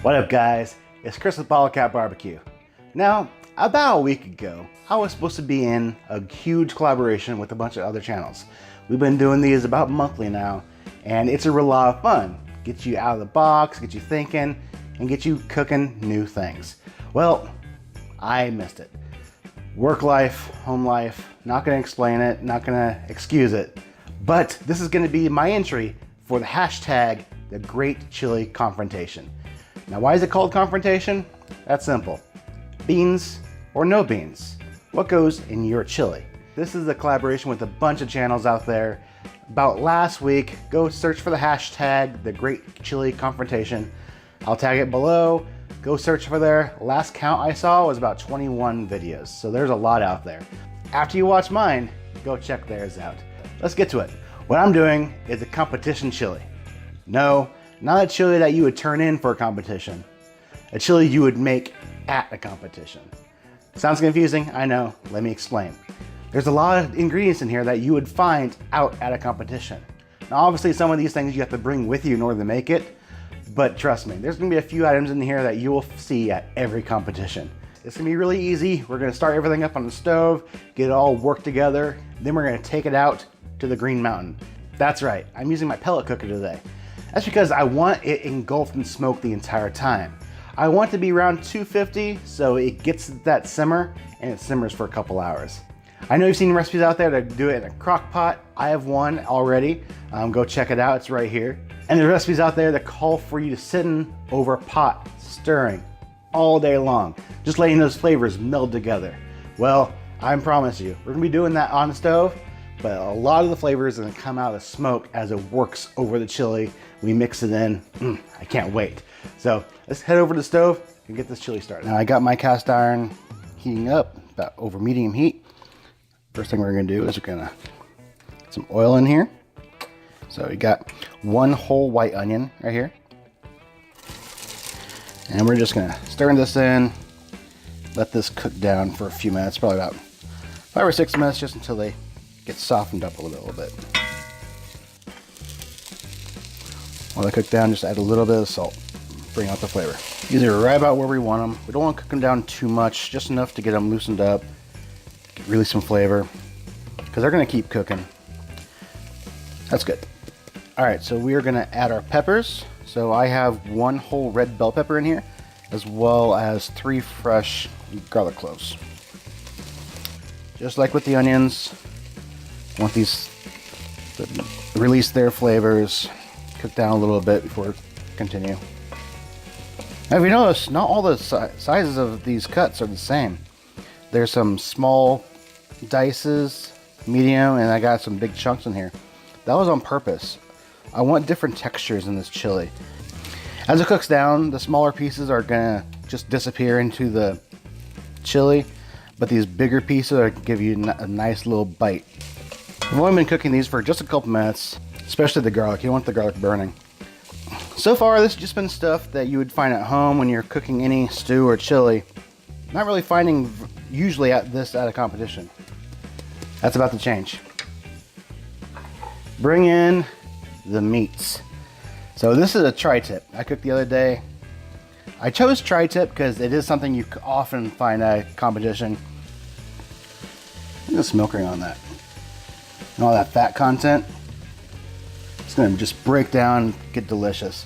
What up, guys? It's Chris with Bottlecap Barbecue. Now, about a week ago, I was supposed to be in a huge collaboration with a bunch of other channels. We've been doing these about monthly now, and it's a real lot of fun. Get you out of the box, get you thinking, and get you cooking new things. Well, I missed it. Work life, home life, not gonna explain it, not gonna excuse it, but this is gonna be my entry for the hashtag, the Great Chili Confrontation. Now, why is it called confrontation? That's simple. Beans or no beans? What goes in your chili? This is a collaboration with a bunch of channels out there. About last week, go search for the hashtag, the Great Chili Confrontation. I'll tag it below. Go search for there. Last count I saw was about 21 videos, so there's a lot out there. After you watch mine, go check theirs out. Let's get to it. What I'm doing is a competition chili. No, not a chili that you would turn in for a competition. A chili you would make at a competition. Sounds confusing, I know. Let me explain. There's a lot of ingredients in here that you would find out at a competition. Now, obviously, some of these things you have to bring with you in order to make it, but trust me, there's gonna be a few items in here that you will see at every competition. It's gonna be really easy. We're gonna start everything up on the stove, get it all worked together, then we're gonna take it out to the Green Mountain. That's right, I'm using my pellet cooker today. That's because I want it engulfed in smoke the entire time. I want it to be around 250 so it gets that simmer and it simmers for a couple hours. I know you've seen recipes out there to do it in a crock pot. I have one already. Go check it out, it's right here. And there's recipes out there that call for you to sit in over a pot, stirring all day long, just letting those flavors meld together. Well, I promise you, we're gonna be doing that on the stove, but a lot of the flavors are gonna come out of the smoke as it works over the chili. We mix it in. I can't wait. So let's head over to the stove and get this chili started. Now I got my cast iron heating up, about over medium heat. First thing we're gonna do is we're gonna get some oil in here. So we got one whole white onion right here. And we're just gonna stir this in, let this cook down for a few minutes, probably about 5 or 6 minutes, just until they get softened up a little bit. While they cook down, just add a little bit of salt, bring out the flavor. These are right about where we want them. We don't want to cook them down too much, just enough to get them loosened up, get really some flavor, because they're gonna keep cooking. That's good. All right, so we are gonna add our peppers. So I have one whole red bell pepper in here, as well as 3 fresh garlic cloves. Just like with the onions, I want these to release their flavors, cook down a little bit before we continue. Now, if you notice, not all the sizes of these cuts are the same. There's some small dices, medium, and I got some big chunks in here. That was on purpose. I want different textures in this chili. As it cooks down, the smaller pieces are gonna just disappear into the chili, but these bigger pieces are gonna give you a nice little bite. I've only been cooking these for just a couple minutes, especially the garlic. You want the garlic burning. So far, this has just been stuff that you would find at home when you're cooking any stew or chili. Not really finding usually at a competition. That's about to change. Bring in the meats. So this is a tri-tip I cooked the other day. I chose tri-tip because it is something you often find at a competition. Look at the smoke ring on that. And all that fat content. It's gonna just break down, get delicious.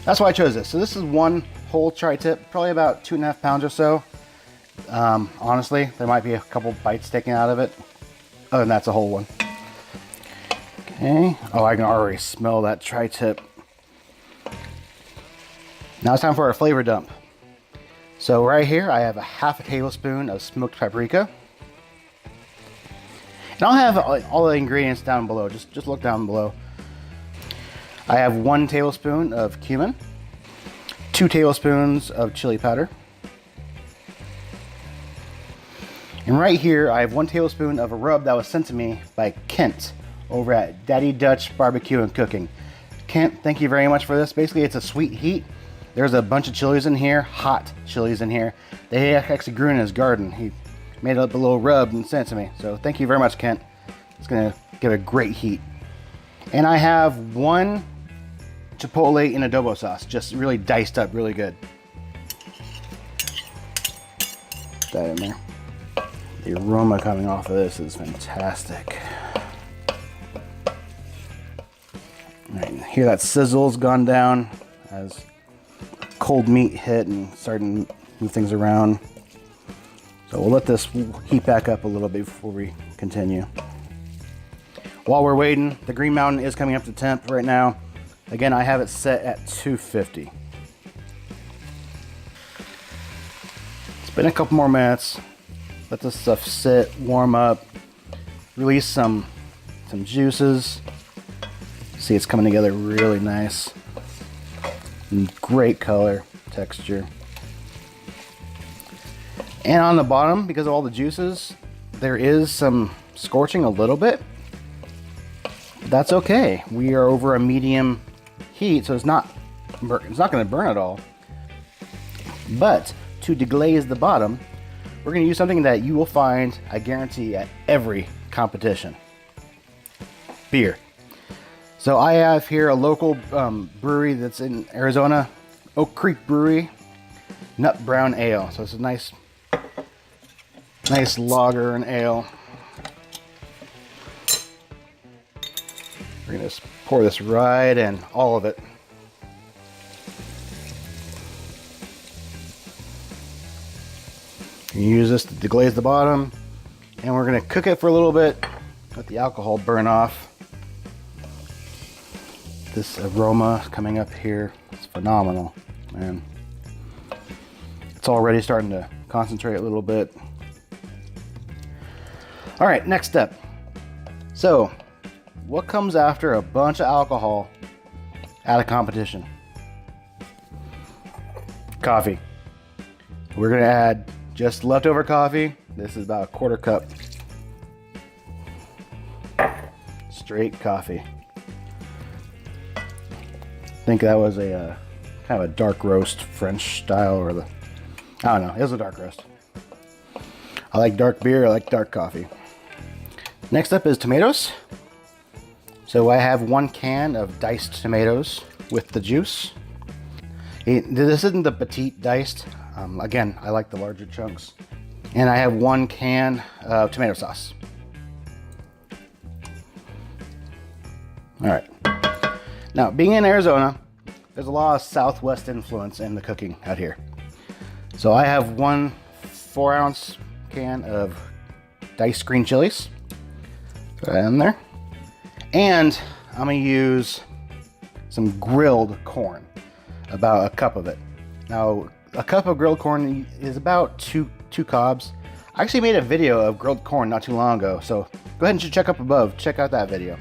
That's why I chose this. So this is one whole tri-tip, probably about 2.5 pounds or so. Honestly, there might be a couple bites taken out of it. Other than that's a whole one. Okay. Oh, I can already smell that tri-tip. Now it's time for our flavor dump. So right here, I have a half a tablespoon of smoked paprika. And I'll have all the ingredients down below. Just look down below. I have 1 tablespoon of cumin, 2 tablespoons of chili powder. And right here, I have 1 tablespoon of a rub that was sent to me by Kent over at Daddy Dutch Barbecue and Cooking. Kent, thank you very much for this. Basically, it's a sweet heat. There's a bunch of chilies in here, hot chilies in here. They actually grew in his garden. He made up a little rub and sent it to me. So thank you very much, Kent. It's gonna give a great heat. And I have 1 chipotle and adobo sauce, just really diced up really good. Put that in there. The aroma coming off of this is fantastic. All right, hear that sizzle's gone down as cold meat hit and starting to move things around. So we'll let this heat back up a little bit before we continue. While we're waiting, the Green Mountain is coming up to temp right now. Again, I have it set at 250. It's been a couple more minutes. Let this stuff sit, warm up, release some juices. See, it's coming together really nice. And great color, texture. And on the bottom, because of all the juices, there is some scorching a little bit. That's okay. We are over a medium heat, so it's not going to burn at all. But to deglaze the bottom, we're going to use something that you will find, I guarantee, at every competition. Beer. So I have here a local brewery that's in Arizona, Oak Creek Brewery, Nut Brown Ale. So it's a nice lager and ale. We're gonna just pour this right in, all of it. You use this to deglaze the bottom, and we're gonna cook it for a little bit, let the alcohol burn off. This aroma coming up here, it's phenomenal, man. It's already starting to concentrate a little bit. All right, next step. So, what comes after a bunch of alcohol at a competition? Coffee. We're gonna add just leftover coffee. This is about a quarter cup. Straight coffee. I think that was a kind of a dark roast French style, or I don't know, it was a dark roast. I like dark beer, I like dark coffee. Next up is tomatoes. So I have 1 can of diced tomatoes with the juice. This isn't the petite diced. Again, I like the larger chunks. And I have 1 can of tomato sauce. All right. Now, being in Arizona, there's a lot of Southwest influence in the cooking out here. So I have 1 4-ounce can of diced green chilies. Put that in there. And I'm gonna use some grilled corn, about a cup of it. Now, a cup of grilled corn is about two cobs. I actually made a video of grilled corn not too long ago, so go ahead and check up above, check out that video.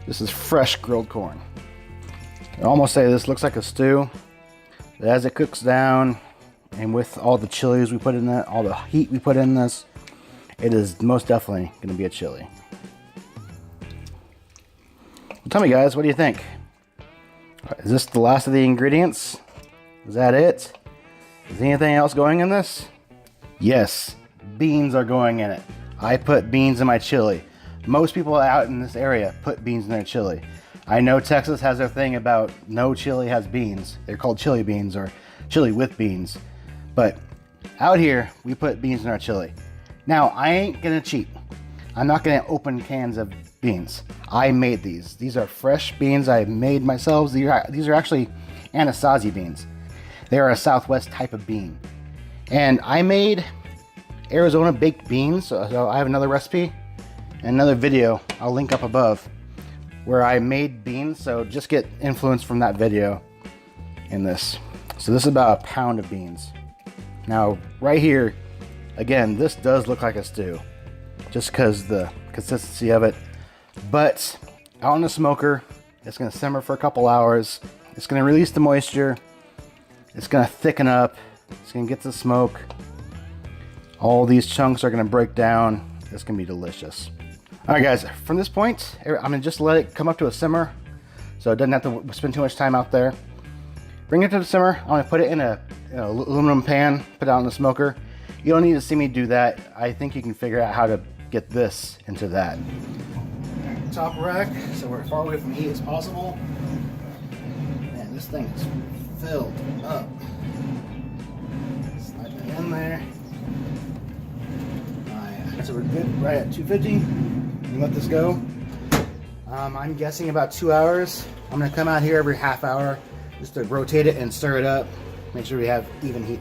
This is fresh grilled corn. I almost say this looks like a stew, but as it cooks down, and with all the chilies we put in it, all the heat we put in this, it is most definitely gonna be a chili. Well, tell me guys, what do you think? Is this the last of the ingredients? Is that it? Is anything else going in this? Yes, beans are going in it. I put beans in my chili. Most people out in this area put beans in their chili. I know Texas has their thing about no chili has beans. They're called chili beans or chili with beans. But out here, we put beans in our chili. Now, I ain't gonna cheat. I'm not gonna open cans of beans. I made these. These are fresh beans I made myself. These are actually Anasazi beans. They are a Southwest type of bean. And I made Arizona baked beans. So I have another recipe and another video I'll link up above where I made beans. So just get influence from that video in this. So this is about a pound of beans. Now right here, again, this does look like a stew just because the consistency of it. But out in the smoker, it's gonna simmer for a couple hours. It's gonna release the moisture. It's gonna thicken up. It's gonna get the smoke. All these chunks are gonna break down. It's gonna be delicious. All right guys, from this point, I'm gonna just let it come up to a simmer so it doesn't have to spend too much time out there. Bring it to the simmer. I'm gonna put it in a aluminum pan, put it out in the smoker. You don't need to see me do that. I think you can figure out how to get this into that. Top rack, so we're as far away from heat as possible. this thing is filled up. Slide that in there. Alright, so we're good right at 250. And let this go. I'm guessing about 2 hours. I'm gonna come out here every half hour just to rotate it and stir it up. Make sure we have even heat.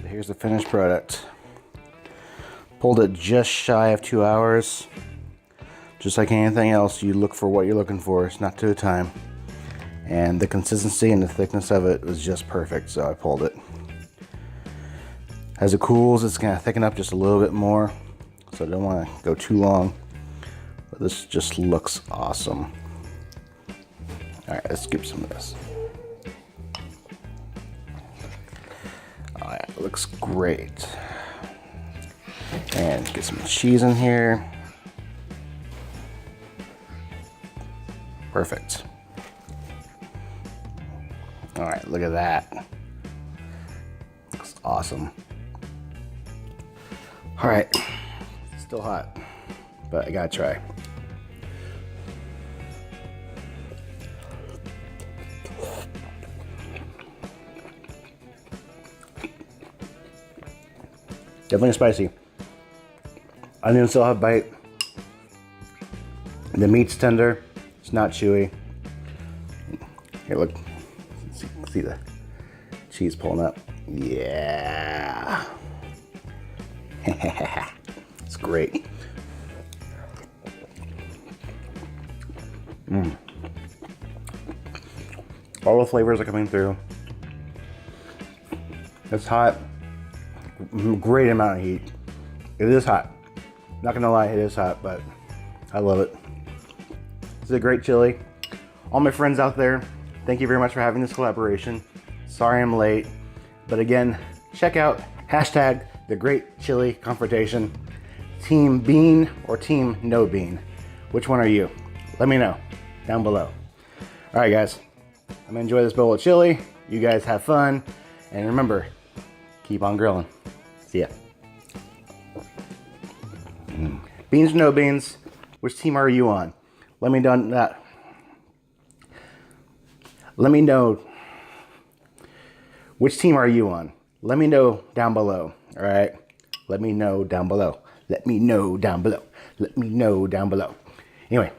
Here's the finished product. Pulled it just shy of 2 hours. Just like anything else, you look for what you're looking for. It's not to a time. And the consistency and the thickness of it was just perfect, so I pulled it. As it cools, it's gonna thicken up just a little bit more. So I don't wanna go too long. But this just looks awesome. All right, let's skip some of this. It looks great. And get some cheese in here. Perfect. All right, look at that. Looks awesome. All right, it's still hot, but I gotta try. Definitely spicy. Onions still have bite. The meat's tender. It's not chewy. Here, look. See the cheese pulling up. Yeah. It's great. All the flavors are coming through. It's hot. Great amount of heat. It is hot. Not gonna lie, it is hot, but I love it. This is a great chili. All my friends out there, thank you very much for having this collaboration. Sorry I'm late, but again, check out hashtag the Great Chili Confrontation. Team Bean or Team No Bean? Which one are you? Let me know down below. All right, guys, I'm gonna enjoy this bowl of chili. You guys have fun, and remember, keep on grilling. See ya. Beans or no beans? Which team are you on? Let me know that. Let me know. Which team are you on? Let me know down below. All right. Let me know down below. Let me know down below. Let me know down below. Anyway,